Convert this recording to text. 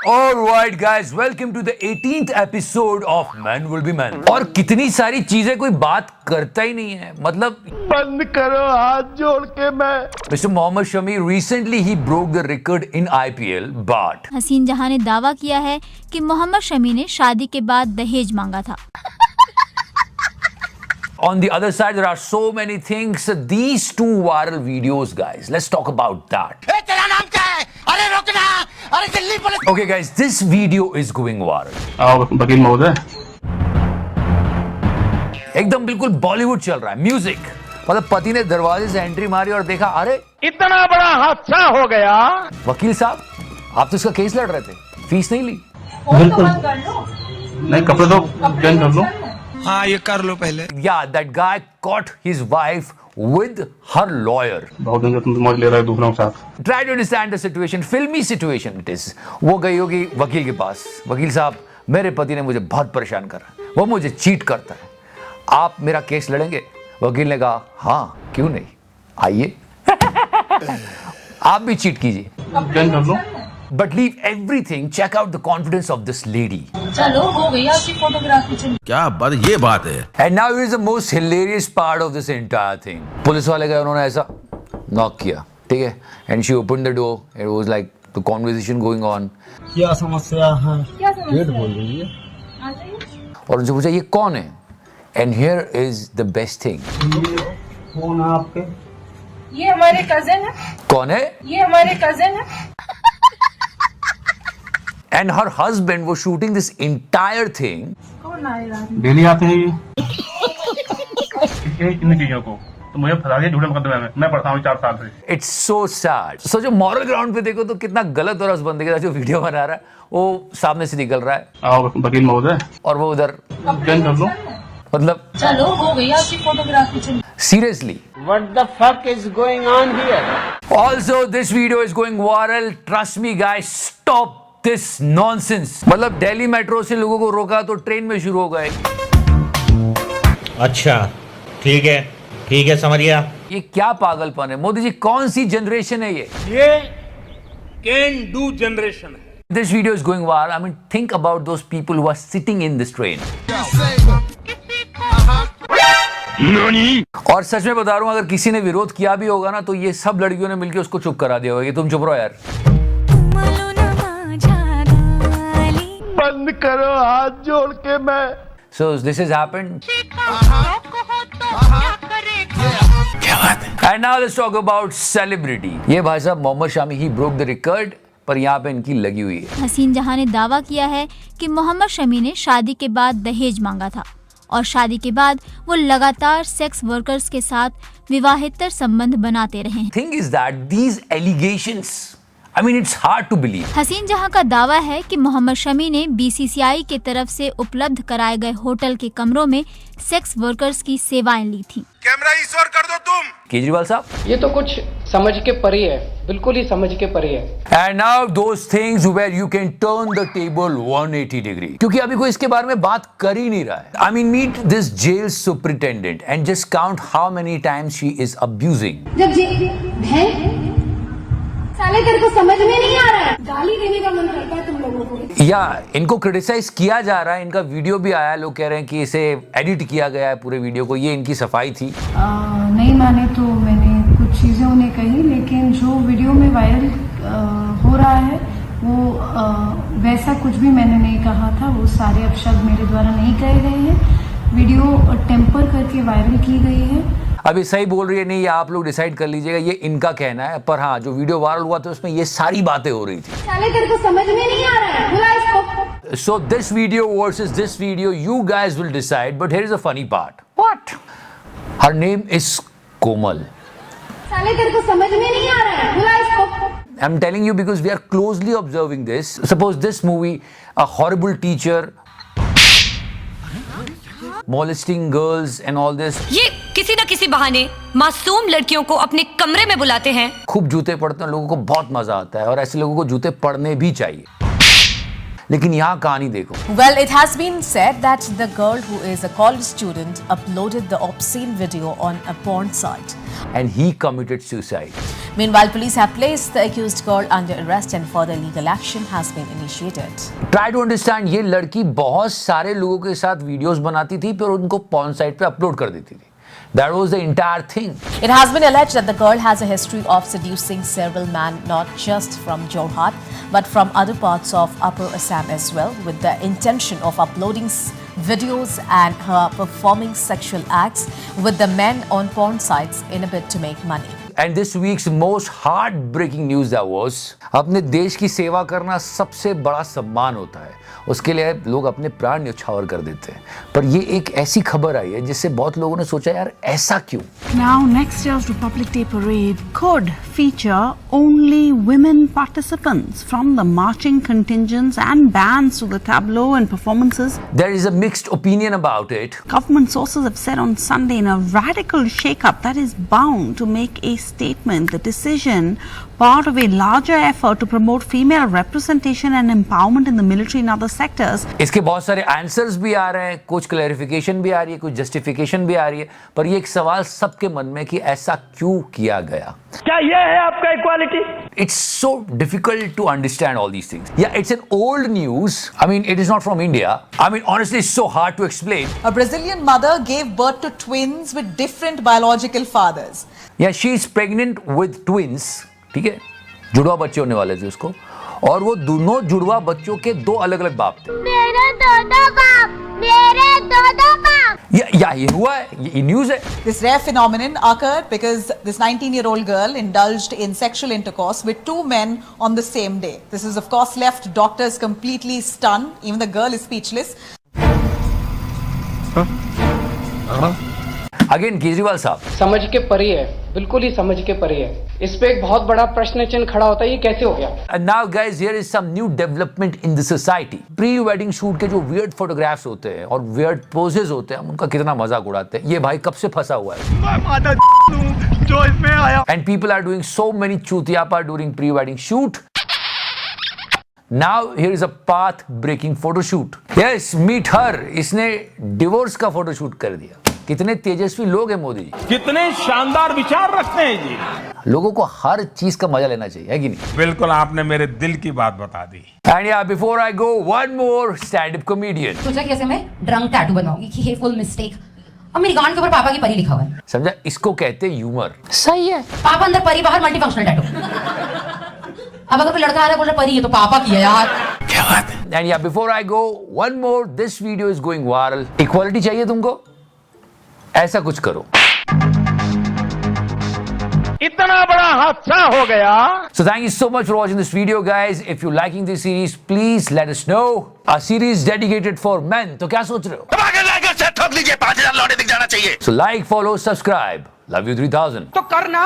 Alright guys, welcome to the 18th episode of Man Will Be Man. और कितनी सारी चीजें कोई बात करता ही नहीं है, मतलब बंद करो हाथ जोड़ के मैं। Mr. Mohammad Shami recently he broke the record in IPL, but हसीन जहां ने दावा किया है कि मोहम्मद शमी ने शादी के बाद दहेज मांगा था। on the other side there are so many things. These two viral videos, guys. Let's talk about that. तेरा नाम क्या है? अरे रोकना! अरे Delhi police! Okay, guys, this video is going viral. आओ वकील महोदय। एकदम बिल्कुल बॉलीवुड चल रहा है, म्यूजिक। मतलब पति ने दरवाजे से एंट्री मारी और देखा, अरे इतना बड़ा हादसा हो गया। वकील साहब, आप तो इसका केस लड़ रहे थे, फीस नहीं ली। बिल्कुल नहीं, कपड़े तो चेंज कर लो। हाँ, ये कर लो पहले। Yeah, that guy caught his wife with her lawyer. बहुत दिन से तुम मौज ले रहे हो दूसरों के साथ। Try to understand the situation, filmy situation it is. वो गई होगी वकील के पास, वकील साहब मेरे पति ने मुझे बहुत परेशान करा, वो मुझे चीट करता है, आप मेरा केस लड़ेंगे? वकील ने कहा हाँ क्यों नहीं, आइए आप भी चीट कीजिए, चेंज कर लो। but leave everything. Check out the confidence of this lady. चलो हो गई आपकी फोटोग्राफी चली। क्या बात, ये बात है। And now here is the most hilarious part of this entire thing. Police वाले गए, उन्होंने ऐसा नॉक किया, ठीक है, and she opened the door. It was like the conversation going on. क्या समस्या है? क्या समस्या बोल रही है? आ जाइए। और उनसे पूछा ये कौन है? And here is the best thing. कौन है आपके? ये हमारे कजिन है। कौन है? ये हमारे कजिन है। And her husband was shooting this entire thing. कौन आएगा? डेली आते हैं ये इन चीजों को, तो मुझे फंसा दिया झूठे मुकदमे में। मैं पढ़ता हूँ 4 साल से। It's so sad. So जो moral ground पे देखो तो कितना गलत हो रहा है उस बंदे के साथ, जो वीडियो बना रहा है वो सामने से निकल रहा है आओ वकील महोदय। और वो उधर, चेंज कर लो। मतलब चलो हो गई आपकी फोटोग्राफी चली। seriously. What the fuck is going on here? Also this video is going viral. Trust me guys, stop this nonsense. मतलब दिल्ली मेट्रो से लोगों को रोका तो ट्रेन में शुरू हो गए। अच्छा ठीक है समझ गया। ये क्या पागलपन है मोदी जी, कौन सी जनरेशन है ये कैन डू जनरेशन है। This video is going viral. I mean, think about those people who are sitting in this train. और सच में बता रहा हूं, अगर किसी ने विरोध किया भी होगा ना तो ये सब लड़कियों ने मिलकर उसको चुप करा दिया होगा कि तुम चुप रहो यार। बंद करो हाथ जोड़ के मैं। So this has happened. And now let's talk about celebrity. ये भाई साहब मोहम्मद शामी ही broke the record, पर यहाँ पे इनकी लगी हुई है। हसीन जहां ने दावा किया है कि मोहम्मद शमी ने शादी के बाद दहेज मांगा था और शादी के बाद वो लगातार सेक्स वर्कर्स के साथ विवाहेतर संबंध बनाते रहे हैं। Thing is that these allegations, I mean it's hard to believe. हसीन जहां का दावा है कि मोहम्मद शमी ने बीसीसीआई के तरफ से उपलब्ध कराए गए होटल के कमरों में सेक्स वर्कर्स की सेवाएं ली थी। कैमरा ईश्वर कर दो तुम। केजरीवाल साहब, ये तो कुछ समझ के परे है, बिल्कुल ही समझ के परे है। And now those things where you can turn the table 180 degree. क्योंकि अभी कोई इसके बारे में बात कर ही नहीं रहा है। I mean meet this jail superintendent and just count how many times she is abusing. साले तेरे को समझ में नहीं आ रहा है, गाली देने का मन करता है तुम लोगों को। या इनको क्रिटिसाइज किया जा रहा है, इनका वीडियो भी आया, लोग कह रहे हैं कि इसे एडिट किया गया है पूरे वीडियो को, ये इनकी सफाई थी। नहीं माने तो मैंने कुछ चीज़ें उन्हें कही, लेकिन जो वीडियो में वायरल हो रहा है वो वैसा कुछ भी मैंने नहीं कहा था। वो सारे अपशब्द मेरे द्वारा नहीं कहे गए हैं। वीडियो टेम्पर करके वायरल की गई है। अभी सही बोल रही है नहीं, ये आप लोग डिसाइड कर लीजिएगा, ये इनका कहना है। पर हाँ, जो वीडियो वायरल हुआ था उसमें ये सारी बातें हो रही थी। साले तेरे को समझ में नहीं आ रहा है, बुला इसको। So this video versus this video, you guys will decide. But here is the funny part. What? Her name is Komal. साले तेरे को समझ में नहीं आ रहा है, बुला इसको। I'm telling you because we are closely observing this. Suppose this movie, a horrible teacher molesting girls and all this. ये किसी न किसी बहाने मासूम लड़कियों को अपने कमरे में बुलाते हैं। खूब जूते पड़ते हैं, लोगों को बहुत मजा आता है और ऐसे लोगों को जूते पड़ने भी चाहिए। लेकिन यहाँ कहानी देखो। Well, it has been said that the girl who is a college student uploaded the obscene video on a porn site. And he committed suicide. Meanwhile, police have placed the accused girl under arrest and further legal action has been initiated. Try to understand, ये लड़की बहुत सारे लोगों के साथ videos बनाती थी फिर उनको पॉर्न साइट पे अपलोड कर देती थी. That was the entire thing. It has been alleged that the girl has a history of seducing several men, not just from Jorhat, but from other parts of Upper Assam as well, with the intention of uploading videos and her performing sexual acts with the men on porn sites in a bid to make money. And this week's most heartbreaking news that was, अपने देश की सेवा करना सबसे बड़ा सम्मान होता है. उसके लिए लोग अपने प्राण न्यौछावर कर देते हैं. पर ये एक ऐसी खबर आई है जिससे बहुत लोगों ने सोचा यार ऐसा क्यों? Now next year's Republic Day parade could feature only women participants from the marching contingents and bands to the tableau and performances. There is a mixed opinion about it. Government sources have said on Sunday in a radical shake-up that is bound to make a statement. The decision part of a larger effort to promote female representation and empowerment in the military and other sectors. इसके बहुत सारे answers भी आ रहे हैं, कुछ clarification भी आ रही है, कुछ जस्टिफिकेशन भी आ रही है, पर ये एक सवाल सबके मन में कि ऐसा क्यों किया गया? क्या ये है आपका equality? It's so difficult to understand all these things. Yeah, it's an old news. I mean, it is not from India. I mean, honestly, it's so hard to explain. A Brazilian mother gave birth to twins with different biological fathers. Yeah, she is pregnant with twins. ठीक है, जुड़वा बच्चे होने वाले थे उसको, और वो दोनों जुड़वा बच्चों के दो अलग-अलग बाप थे. मेरे दो बाप ये हुआ है, ये न्यूज़ है. This rare phenomenon occurred because this 19-year-old girl indulged in sexual intercourse with two men on the same day. This has of course left doctors completely stunned. Even the girl is speechless. Again, Kejriwal साहब समझ के परे है, बिल्कुल ही समझ के परे है. इस पे एक बहुत बड़ा प्रश्न चिन्ह खड़ा होता है, ये कैसे हो गया? And now guys, here is some new development in the society. Pre-wedding shoot के जो weird photographs होते हैं और weird poses होते हैं, हम उनका कितना मजाक उड़ाते हैं. ये भाई कब से फंसा हुआ है? जो इसमें आया. And people are doing so many chutiapa during pre-wedding shoot. Now here is a path-breaking photo shoot. Yes, meet her. इसने divorce का photo shoot कर दिया. कितने तेजस्वी लोग हैं मोदी जी. कितने शानदार विचार रखते हैं जी. लोगों को हर चीज का मजा लेना चाहिए, है कि नहीं? बिल्कुल, आपने मेरे दिल की बात बता दी. And yeah, before I go, one more stand-up comedian. सोचा कैसे मैं ड्रंक टैटू बनवाऊंगी कि हे फुल मिस्टेक. अब मेरी गांड के ऊपर पापा की परी लिखा हुआ है. समझा? इसको कहते हैं ह्यूमर. सही है. पापा अंदर परी, बाहर मल्टीफंक्शनल टैटू. अब अगर कोई लड़का आ रहा है बोल रहा परी है तो पापा की है यार. क्या बात है? And yeah, before I go, one more. This video is going viral. Equality चाहिए तुमको? ऐसा कुछ करो. इतना बड़ा हादसा हो गया. So thank you so much for watching this video, guys. If you're liking this series, please let us know. A series dedicated for men. तो क्या सोच रहे हो? ठोक लीजिए, 5000 लौटे दिख जाना चाहिए. So like, follow, subscribe. Love you 3000. तो करना.